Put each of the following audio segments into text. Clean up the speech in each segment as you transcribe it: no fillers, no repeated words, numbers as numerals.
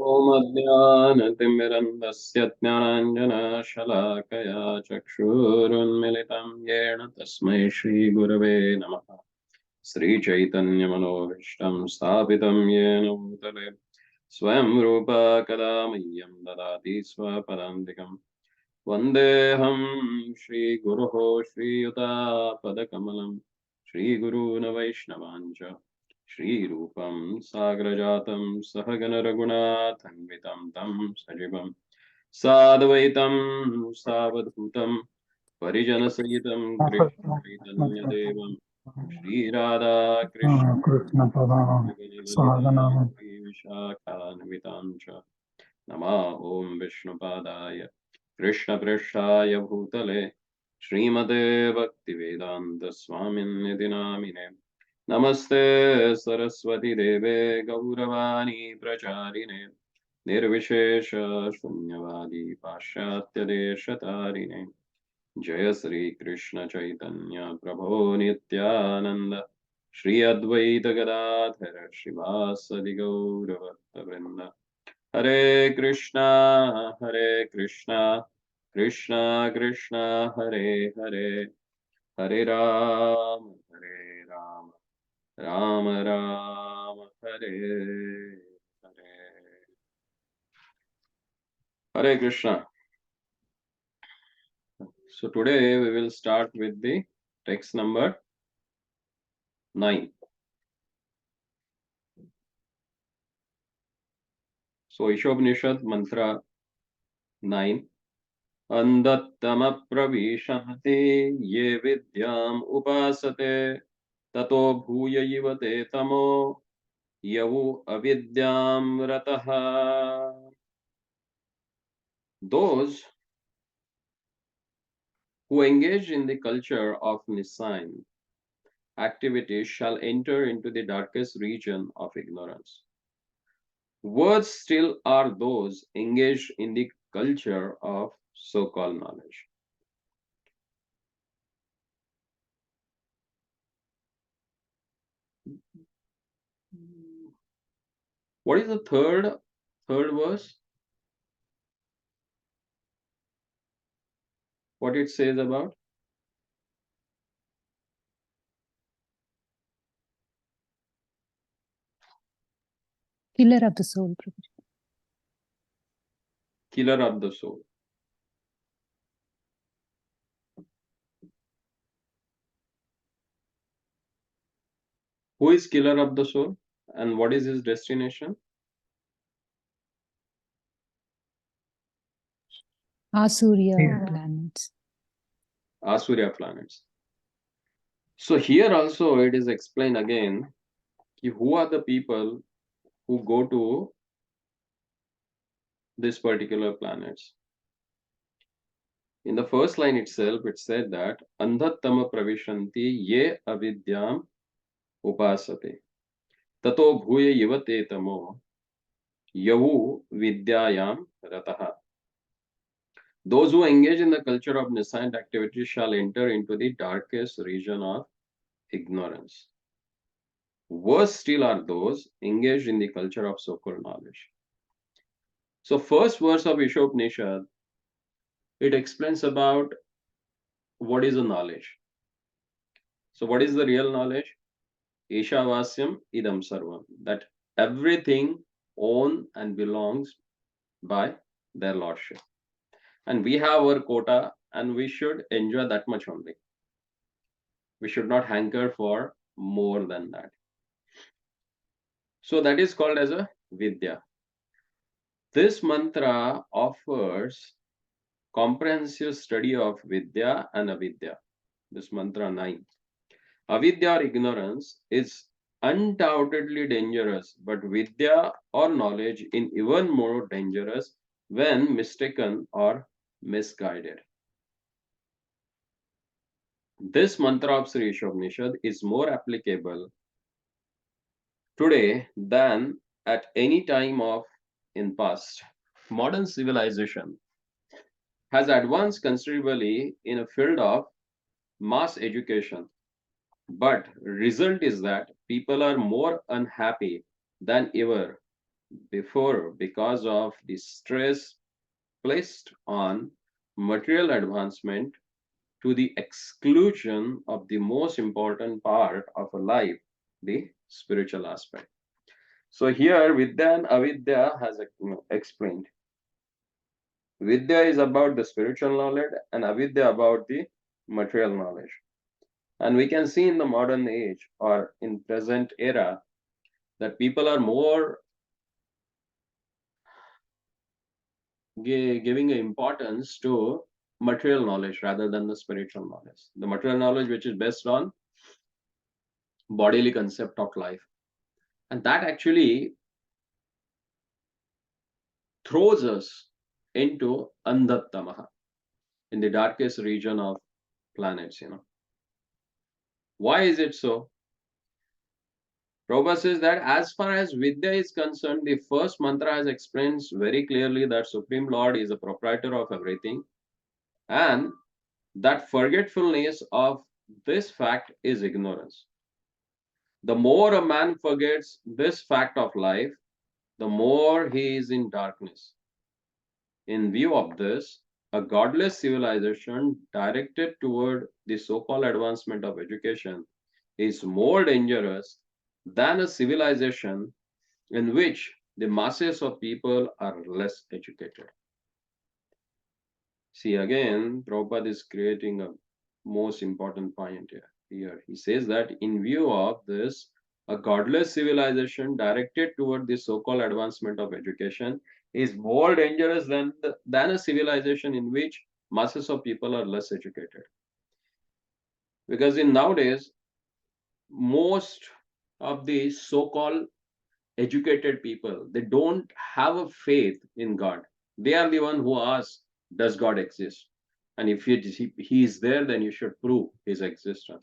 ॐ अज्ञानतिमिरन्दस्य ज्ञानाञ्जनशलाकया चक्षुरुन्मिलितं येन तस्मै श्रीगुरवे नमः। श्रीचैतन्यमनोभीष्टं स्थापितं येन भूतले स्वयं रूपा कदा मह्यं ददाति स्वपदान्तिकम्। वन्देऽहं श्रीगुरोः श्रीयुतापदकमलं श्रीगुरून् वैष्णवाञ्च श्रीरूपं साग्रजातं सहगणरघुनाथन्वितं तं सजीवं साद्वैतं सावधूतं परिजनसहितं कृष्णचैतन्यदेवं श्रीराधाकृष्ण Krishna Padam Sahaganam श्रीविशाखान्वितां च नमः ॐ विष्णुपादाय कृष्णपृष्ठाय भूतले श्रीमते भक्तिवेदान्त स्वामिन्निति नामिने नमस्ते सरस्वती देवे गौरवाणी प्रचारिणे निर्विशेष शून्यवादी पाश्चात्य देशतारिणे जय श्री कृष्ण चैतन्य प्रभो नित्यानंद श्री अद्वैत गदाधर श्रीवासदि गौरभक्तवृंद हरे Krishna Krishna Krishna Hare Hare Hare Ram Ram Ram Hare Hare Hare Krishna. So today we will start with the text number 9. So Ishopnishad mantra 9. Andattama pravishanti ye vidyam upasate tato bhuya yivate tamo yavu avidyam rataha. Those who engage in the culture of Nisayan activities shall enter into the darkest region of ignorance. Words still are those engaged in the culture of so-called knowledge. What is the third verse? What it says about? Killer of the soul. Killer of the soul. Who is killer of the soul and what is his destination? Asurya planets. Asurya planets. So here also it is explained again who are the people who go to this particular planets. In the first line itself, it said that Andhattama pravishanti ye avidyam upasate tato bhuya yivate tamo yavu vidyayam rataha. Those who engage in the culture of nascent activity shall enter into the darkest region of ignorance. Worse still are those engaged in the culture of so-called knowledge. So first verse of Ishopnishad, it explains about what is a knowledge. So what is the real knowledge? Ishavasyam idam sarvam. That everything owns and belongs by their lordship. And we have our quota and we should enjoy that much only. We should not hanker for more than that. So that is called as a Vidya. This mantra offers comprehensive study of Vidya and Avidya. This mantra 9. Avidya or ignorance is undoubtedly dangerous, but Vidya or knowledge is even more dangerous when mistaken or misguided. This mantra of Sri Ishopnishad is more applicable today than at any time of in past. Modern civilization has advanced considerably in a field of mass education, but result is that people are more unhappy than ever because of the stress placed on material advancement to the exclusion of the most important part of a life, the spiritual aspect. So here Vidya and Avidya has explained. Vidya is about the spiritual knowledge and Avidya about the material knowledge. And we can see in the modern age or in present era that people are more giving importance to material knowledge rather than the spiritual knowledge. The material knowledge which is based on bodily concept of life. And that actually throws us into Andhattamaha, in the darkest region of planets. Why is it so? Prabhupada says that as far as Vidya is concerned, the first mantra has explains very clearly that Supreme Lord is the proprietor of everything, and that forgetfulness of this fact is ignorance. The more a man forgets this fact of life, the more he is in darkness. In view of this, a godless civilization directed toward the so-called advancement of education is more dangerous than a civilization in which the masses of people are less educated. See, again, Prabhupada is creating a most important point here. He says that in view of this, a godless civilization directed toward the so-called advancement of education is more dangerous than a civilization in which masses of people are less educated. Because in nowadays, most of the so-called educated people, they don't have a faith in God. They are the one who asks, does God exist? And if he is there, then you should prove his existence.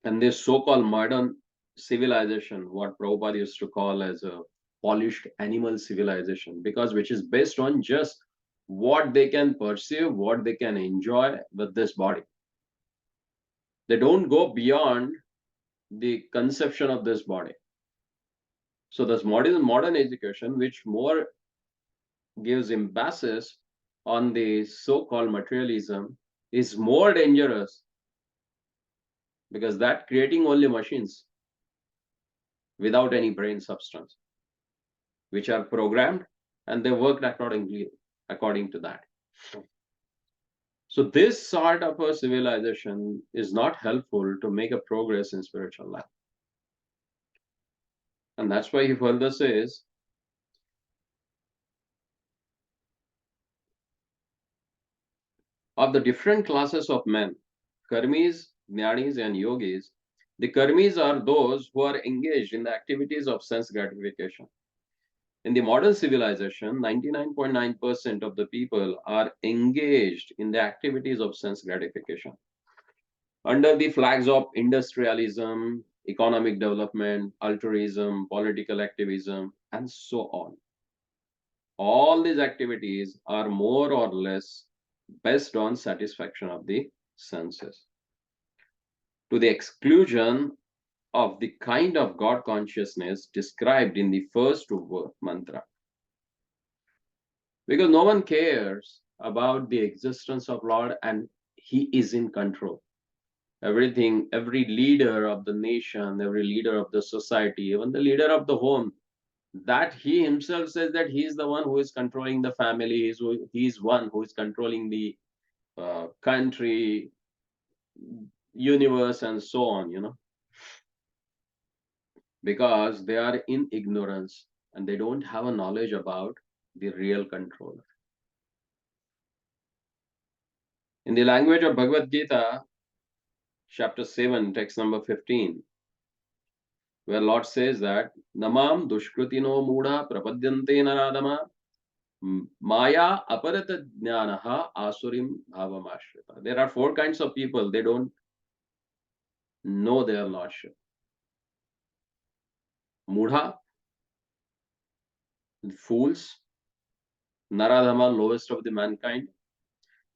And this so-called modern civilization, what Prabhupada used to call as a polished animal civilization, because which is based on just what they can perceive, what they can enjoy with this body. They don't go beyond the conception of this body. So this modern education, which more gives emphasis on the so-called materialism, is more dangerous, because that creating only machines without any brain substance, which are programmed and they worked according to that. So this sort of a civilization is not helpful to make a progress in spiritual life. And that's why he further says, of the different classes of men, karmis, jnanis, and yogis, the karmis are those who are engaged in the activities of sense gratification. In the modern civilization, 99.9% of the people are engaged in the activities of sense gratification. Under the flags of industrialism, economic development, altruism, political activism, and so on. All these activities are more or less based on satisfaction of the senses, to the exclusion of the kind of God consciousness described in the first mantra. Because no one cares about the existence of Lord and he is in control. Everything, every leader of the nation, every leader of the society, even the leader of the home, that he himself says that he is the one who is controlling the family, he is one who is controlling the country, universe, and so on, because they are in ignorance and they don't have a knowledge about the real controller. In the language of Bhagavad Gita, chapter 7, text number 15, where Lord says that Namam Dushkrutino Mudha Prapadyante Naradama Maya Aparata Jnanaha Asurim Bhavamashrita. There are four kinds of people, they don't know their Lordship. Mudha, fools. Naradama, lowest of the mankind.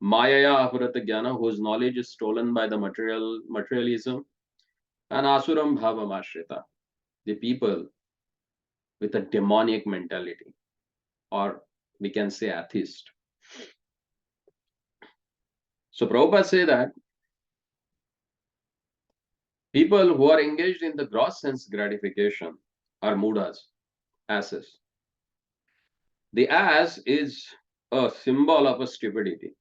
Mayaya Aparata Jnana, whose knowledge is stolen by the materialism. And Asuram Bhavamashrita, the people with a demonic mentality, or we can say atheist. So Prabhupada say that people who are engaged in the gross sense gratification are mudas, asses. The ass is a symbol of a stupidity.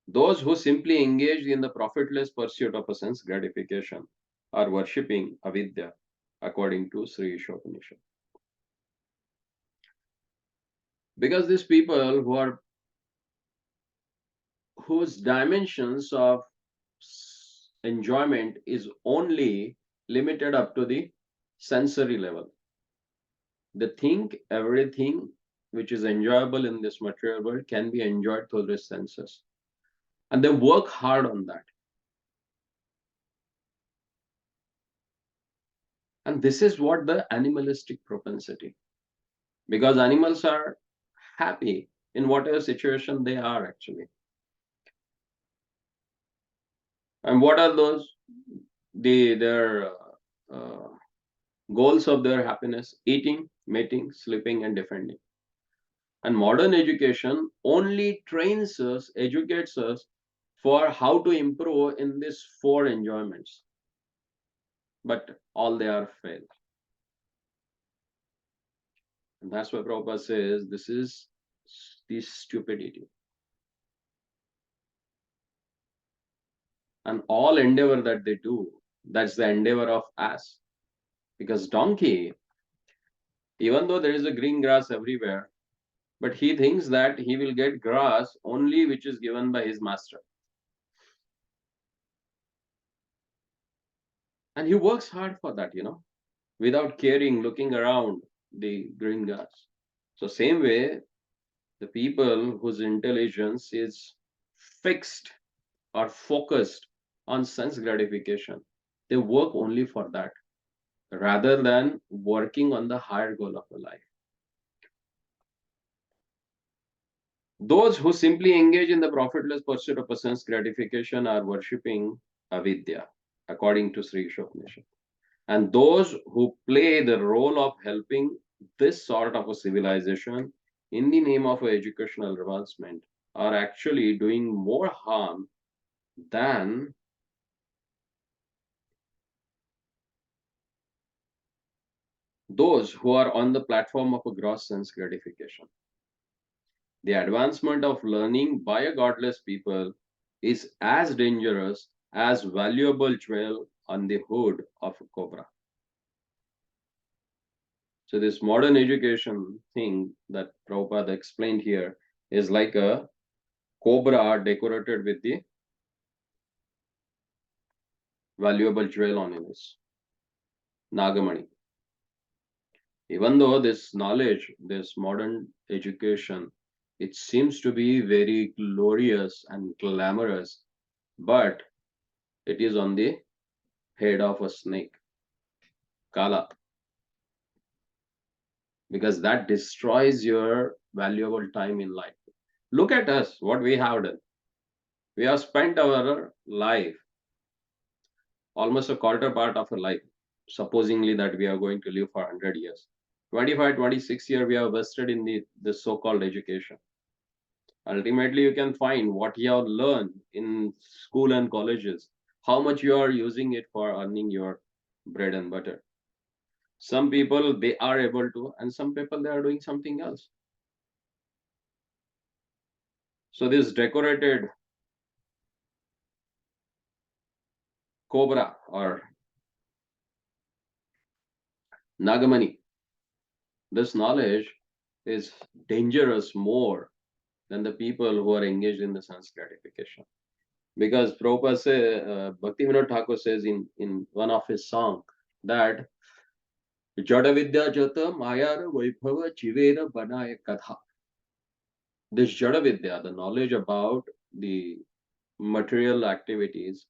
Those who simply engage in the profitless pursuit of a sense gratification are worshipping Avidya, according to Sri Ishopnishad. Because these people whose dimensions of enjoyment is only limited up to the sensory level, they think everything which is enjoyable in this material world can be enjoyed through the senses, and they work hard on that. And this is what the animalistic propensity, because animals are happy in whatever situation they are actually. And what are those their goals of their happiness? Eating, mating, sleeping, and defending. And modern education only trains us, educates us for how to improve in these four enjoyments, but all they are failed. And that's why Prabhupada says this is the stupidity. And all endeavor that they do, that's the endeavor of ass. Because donkey, even though there is a green grass everywhere, but he thinks that he will get grass only which is given by his master. And he works hard for that, without caring, looking around the green grass. So same way, the people whose intelligence is fixed or focused on sense gratification, they work only for that, rather than working on the higher goal of the life. Those who simply engage in the profitless pursuit of a sense gratification are worshipping Avidya, according to Sri Ishopnishad. And those who play the role of helping this sort of a civilization in the name of educational advancement are actually doing more harm than those who are on the platform of a gross sense gratification. The advancement of learning by a godless people is as dangerous as valuable jewel on the hood of a cobra. So this modern education thing that Prabhupada explained here is like a cobra decorated with the valuable jewel on it, Nagamani. Even though this knowledge, this modern education, it seems to be very glorious and glamorous, but it is on the head of a snake, Kala, because that destroys your valuable time in life. Look at us, what we have done. We have spent our life, almost a quarter part of a life, supposingly that we are going to live for 100 years. 25, 26 years we have vested in the so-called education. Ultimately, you can find what you have learned in school and colleges, how much you are using it for earning your bread and butter. Some people, they are able to, and some people, they are doing something else. So this decorated cobra or Nagamani, this knowledge is dangerous more than the people who are engaged in the sense gratification. Because Prabhupada Bhaktivinoda Thakur says in one of his songs that Jadavidya Jata Mayara Vaibhava Chivera Banaya Katha. This Jadavidya, the knowledge about the material activities,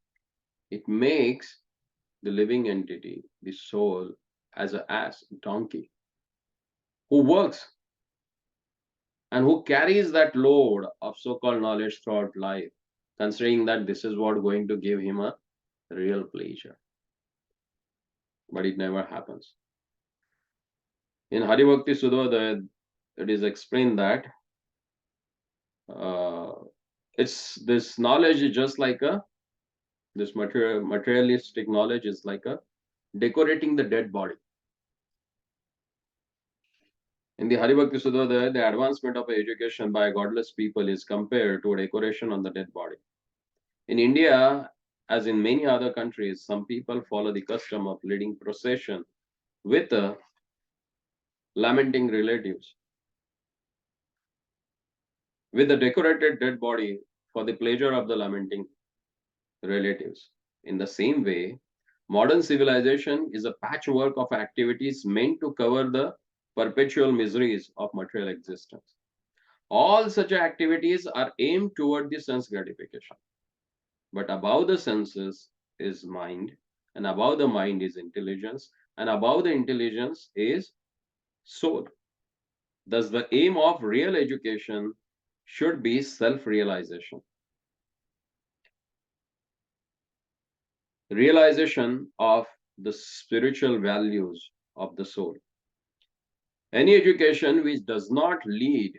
it makes the living entity, the soul, as an ass, donkey, who works and who carries that load of so-called knowledge throughout life, considering that this is what going to give him a real pleasure. But it never happens. In Haribhakti Sudodaya, it is explained that it's this knowledge is just like this materialistic knowledge is like decorating the dead body. In the Haribhakti Sudodaya, the advancement of education by godless people is compared to a decoration on the dead body. In India, as in many other countries, some people follow the custom of leading procession with lamenting relatives, with the decorated dead body for the pleasure of the lamenting relatives. In the same way, modern civilization is a patchwork of activities meant to cover the perpetual miseries of material existence. All such activities are aimed toward the sense gratification. But above the senses is mind, and above the mind is intelligence, and above the intelligence is soul. Thus, the aim of real education should be self realization. Realization of the spiritual values of the soul. Any education which does not lead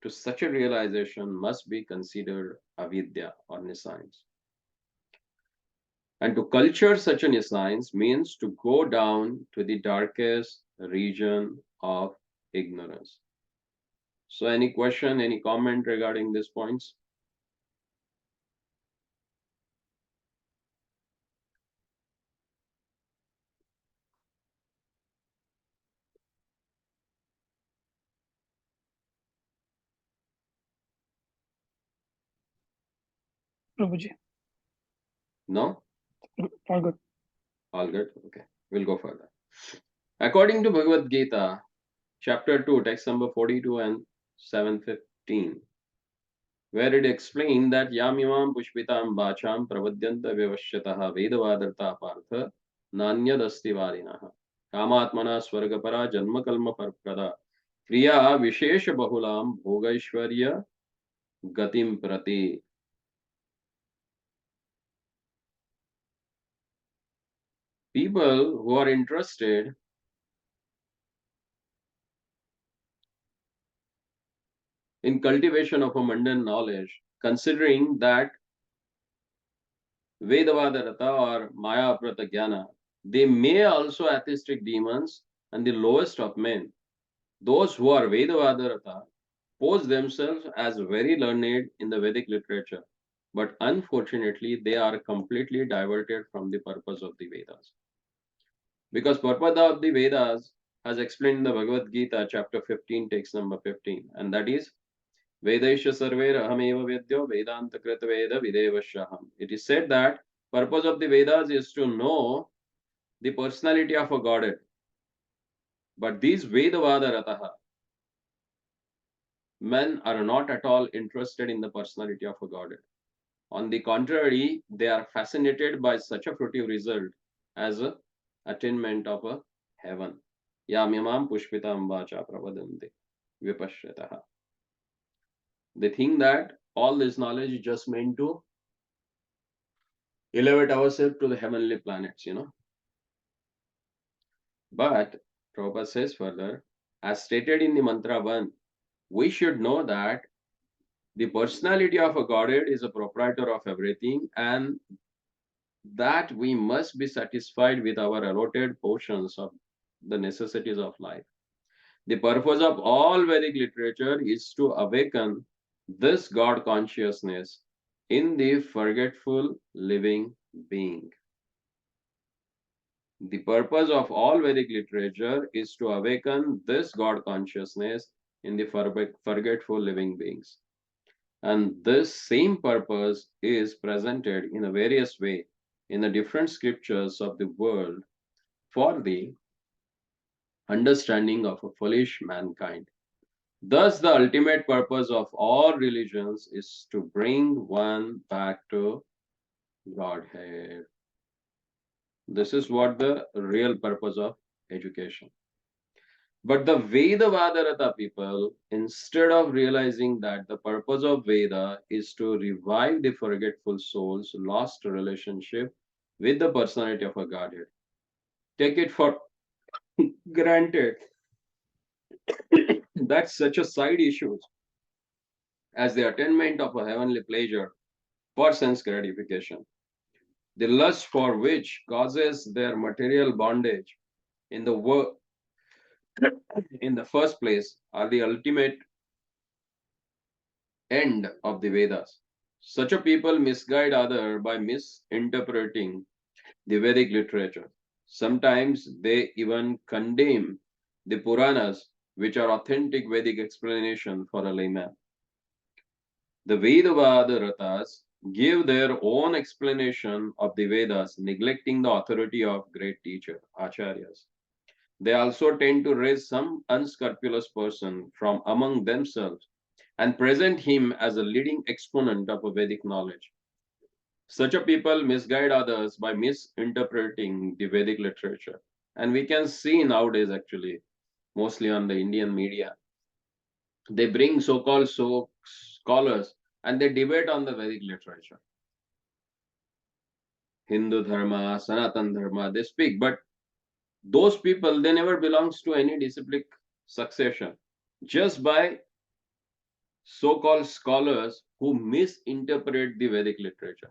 to such a realization must be considered avidya or nescience. And to culture such a science means to go down to the darkest region of ignorance. So, any question, any comment regarding these points? Prabhuji. No? All good. All good? Okay, we'll go further. According to Bhagavad Gita, chapter 2, text number 42 and 715, where it explained that Yamimam Pushpitam Bacham Pravadyanta Vivashyataha Vedavadarta Partha Nanyadasti Varinaha Kamatmana Swargapara Janma Kalma Parprada Kriya Vishesha Bahulam Bhogaishwarya Gatim Prati. People who are interested in cultivation of a mundane knowledge, considering that Vedavadarata or Maya Prata Jnana, they may also atheistic demons and the lowest of men. Those who are Vedavadarata pose themselves as very learned in the Vedic literature, but unfortunately they are completely diverted from the purpose of the Vedas. Because purpose of the Vedas has explained in the Bhagavad Gita, chapter 15, text number 15, and that is Vedaisha Sarver Ahameva Vedyo Vedanta Krita Veda Videvashaham. It is said that purpose of the Vedas is to know the personality of a Godhead. But these Vedavada Rataha, men are not at all interested in the personality of a Godhead. On the contrary, they are fascinated by such a fruitive result as a attainment of a heaven. Yamyamam pushpitam vacha pravadante vipashyataha. They think that all this knowledge is just meant to elevate ourselves to the heavenly planets, But Prabhupada says further, as stated in the mantra 1, we should know that the personality of a Godhead is a proprietor of everything, and that we must be satisfied with our allotted portions of the necessities of life. The purpose of all Vedic literature is to awaken this God consciousness in the forgetful living being. The purpose of all Vedic literature is to awaken this God consciousness in the forgetful living beings. And this same purpose is presented in a various way in the different scriptures of the world for the understanding of a foolish mankind. Thus, the ultimate purpose of all religions is to bring one back to Godhead. This is what the real purpose of education. But the Vedavadarata people, instead of realizing that the purpose of Veda is to revive the forgetful soul's lost relationship with the personality of a Godhead, take it for granted That's such a side issue as the attainment of a heavenly pleasure for sense gratification. The lust for which causes their material bondage in the in the first place are the ultimate end of the Vedas. Such a people misguide others by misinterpreting the Vedic literature. Sometimes they even condemn the Puranas, which are authentic Vedic explanation for a layman. The Vedavada Rathas give their own explanation of the Vedas, neglecting the authority of great teacher, Acharyas. They also tend to raise some unscrupulous person from among themselves and present him as a leading exponent of a Vedic knowledge. Such a people misguide others by misinterpreting the Vedic literature. And we can see nowadays, actually, mostly on the Indian media, they bring so-called scholars and they debate on the Vedic literature. Hindu Dharma, Sanatan Dharma, they speak, but those people, they never belongs to any disciplic succession. Just by so-called scholars who misinterpret the Vedic literature.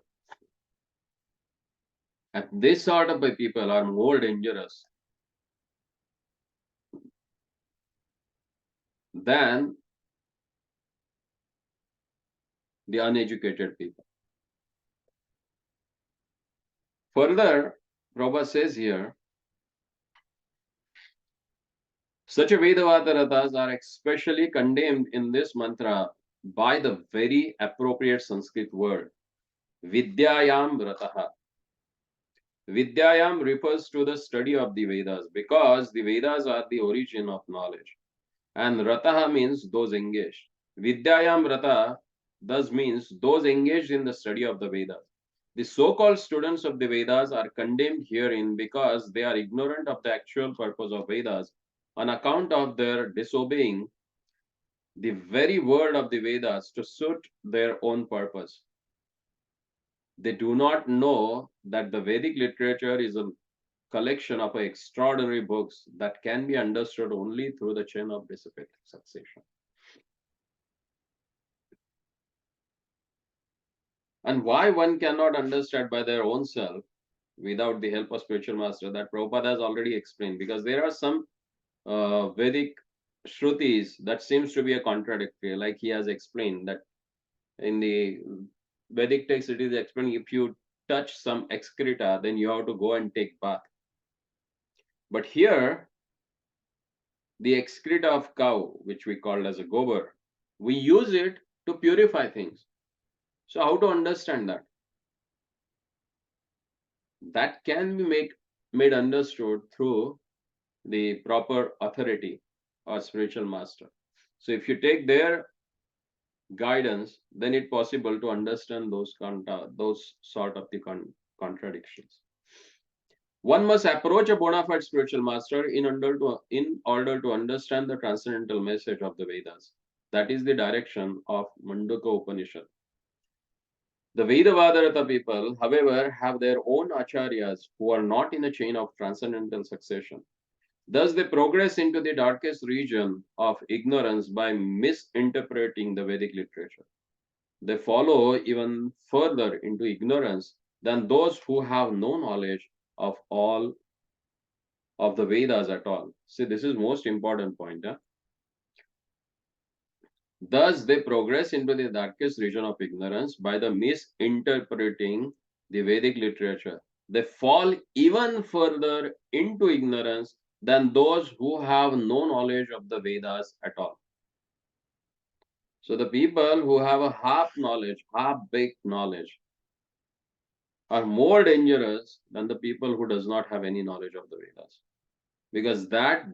And this sort of people are more dangerous than the uneducated people. Further, Prabhupada says here, such a Vedavadaratas are especially condemned in this mantra by the very appropriate Sanskrit word, Vidyayam Rataha. Vidyayam refers to the study of the Vedas because the Vedas are the origin of knowledge. And Rataha means those engaged. Vidyayam Rata thus means those engaged in the study of the Vedas. The so-called students of the Vedas are condemned herein because they are ignorant of the actual purpose of Vedas on account of their disobeying the very word of the Vedas to suit their own purpose. They do not know that the Vedic literature is a collection of extraordinary books that can be understood only through the chain of disciplic succession. And why one cannot understand by their own self without the help of spiritual master, that Prabhupada has already explained, because there are some Vedic Shrutis that seems to be a contradictory, like he has explained that in the Vedic text it is explained if you touch some excreta, then you have to go and take bath. But here, the excreta of cow, which we call as a gobar, we use it to purify things. So how to understand that? That can be made understood through the proper authority or spiritual master. So if you take their guidance, then it's possible to understand those sort of the contradictions. One must approach a bona fide spiritual master in order to understand the transcendental message of the Vedas. That is the direction of Mandukya Upanishad. The Vedavadarata people, however, have their own acharyas who are not in a chain of transcendental succession. Thus, they progress into the darkest region of ignorance by misinterpreting the Vedic literature. They follow even further into ignorance than those who have no knowledge of all of the Vedas at all. See, this is most important point. Thus, they progress into the darkest region of ignorance by the misinterpreting the Vedic literature. They fall even further into ignorance than those who have no knowledge of the Vedas at all. So the people who have a half knowledge, half-baked knowledge, are more dangerous than the people who does not have any knowledge of the Vedas, because that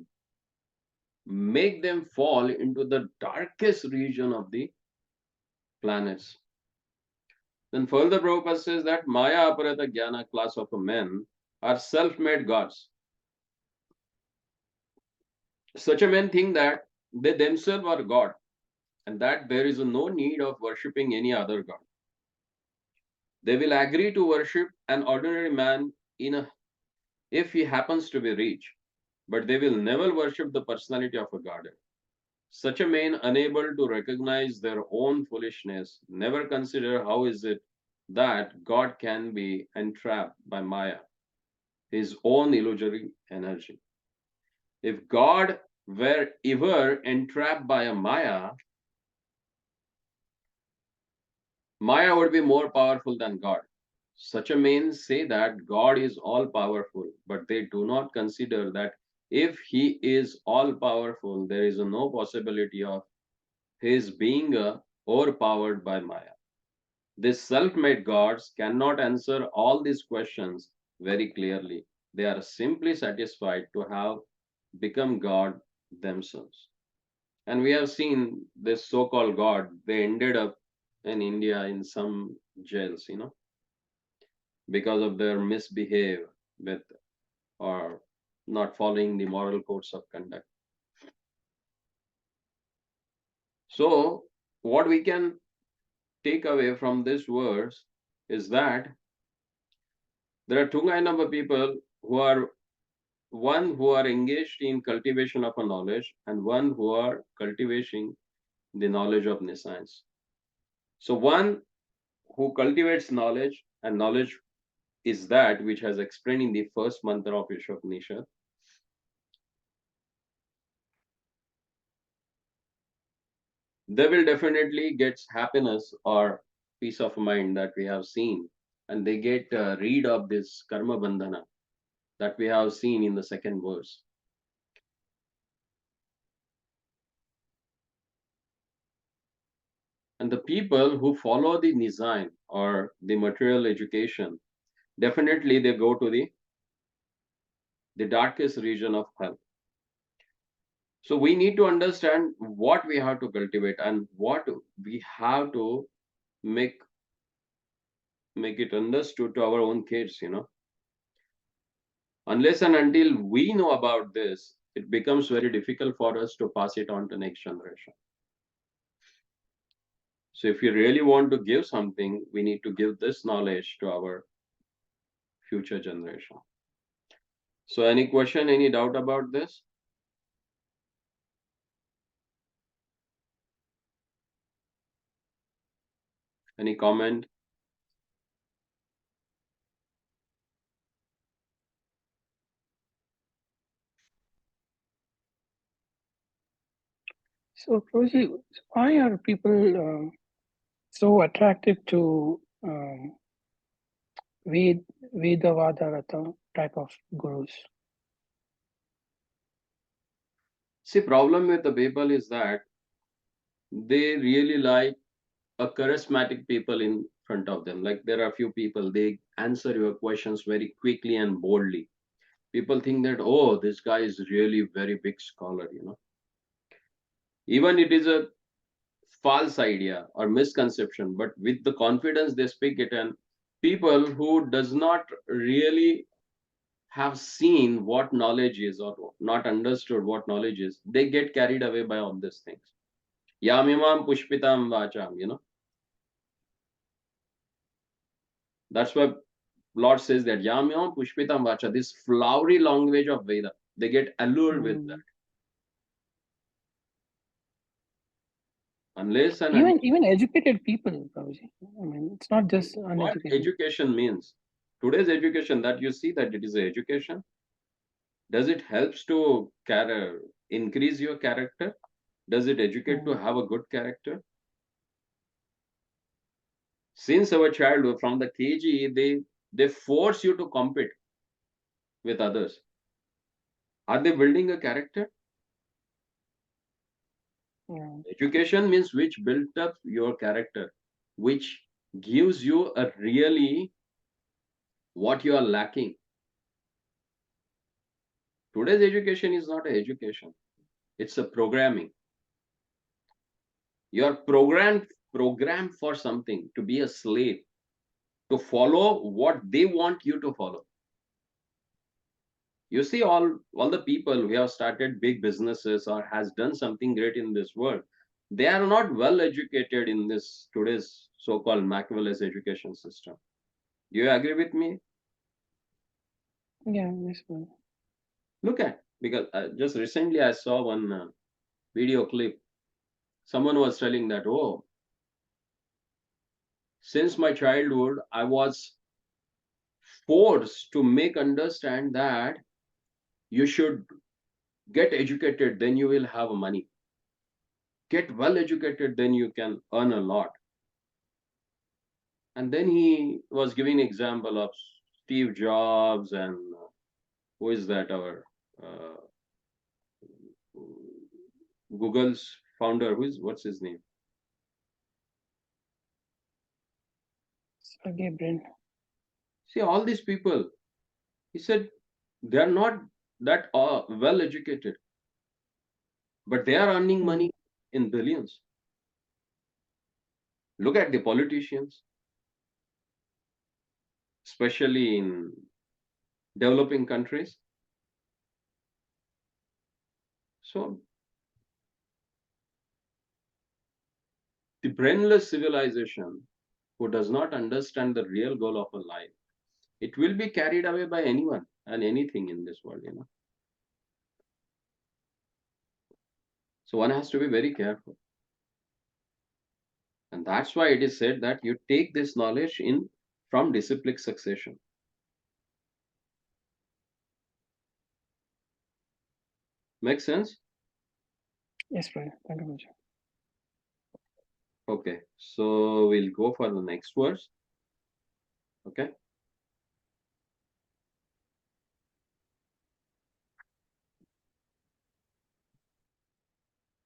make them fall into the darkest region of the planets. Then further Prabhupada says that Maya Aparata Jnana class of men are self-made gods. Such a men think that they themselves are God and that there is no need of worshipping any other God. They will agree to worship an ordinary man if he happens to be rich, but they will never worship the personality of a God. Such a man, unable to recognize their own foolishness, never consider how is it that God can be entrapped by Maya, his own illusory energy. If God were ever entrapped by a Maya, Maya would be more powerful than God. Such a men say that God is all powerful, but they do not consider that if he is all powerful, there is no possibility of his being overpowered by Maya. These self made gods cannot answer all these questions very clearly. They are simply satisfied to have become God themselves. And we have seen this so called God, they ended up in India in some jails, because of their misbehave with or not following the moral codes of conduct. So, what we can take away from this verse is that there are two kind of people who are one who are engaged in cultivation of a knowledge and one who are cultivating the knowledge of nescience. So one who cultivates knowledge, and knowledge is that which has explained in the first mantra of Ishopnishad. They will definitely get happiness or peace of mind that we have seen, and they get rid of this karma bandhana that we have seen in the second verse. And the people who follow the design or the material education, definitely they go to the darkest region of hell. So we need to understand what we have to cultivate and what we have to make make it understood to our own kids. Unless and until we know about this, it becomes very difficult for us to pass it on to next generation. So if you really want to give something, we need to give this knowledge to our future generation. So any question, any doubt about this? Any comment? So, Prabhuji, why are people so attracted to Vedavada type of gurus? See, problem with the people is that they really like a charismatic people in front of them. Like there are few people, they answer your questions very quickly and boldly. People think that, oh, this guy is really very big scholar. Even it is a false idea or misconception, but with the confidence they speak it, and people who does not really have seen what knowledge is or not understood what knowledge is, they get carried away by all these things. Yamimam pushpitam vacham. That's why Lord says that Yamyam Pushpitam Vacha, this flowery language of Veda, they get allured with that. Unless and Even educated people, Prabhuji. I mean, it's not just what uneducated. education means. Today's education that you see that it is a education, does it helps to increase your character? Does it educate to have a good character? Since our childhood, from the KG, they force you to compete with others. Are they building a character? Yeah. Education means which built up your character, which gives you a really what you are lacking. Today's education is not an education, it's a programming. You are programmed for something, to be a slave, to follow what they want you to follow. You see, all the people who have started big businesses or has done something great in this world, they are not well educated in this today's so-called Machiavelli's education system. Do you agree with me? Yeah, yes, Look at, because just recently I saw one video clip. Someone was telling that, oh, since my childhood, I was forced to make understand that you should get educated, then you will have money. Get well educated, then you can earn a lot. And then he was giving example of Steve Jobs and who is that, our uh, Google's founder, what's his name? Sergey Brin. See, all these people, he said, they are not that well educated, but they are earning money in billions. Look at the politicians, especially in developing countries. So the brainless civilization who does not understand the real goal of a life, it will be carried away by anyone and anything in this world, So one has to be very careful. And that's why it is said that you take this knowledge in from disciplic succession. Make sense? Yes, brother. Thank you much. Okay, so we'll go for the next verse. Okay.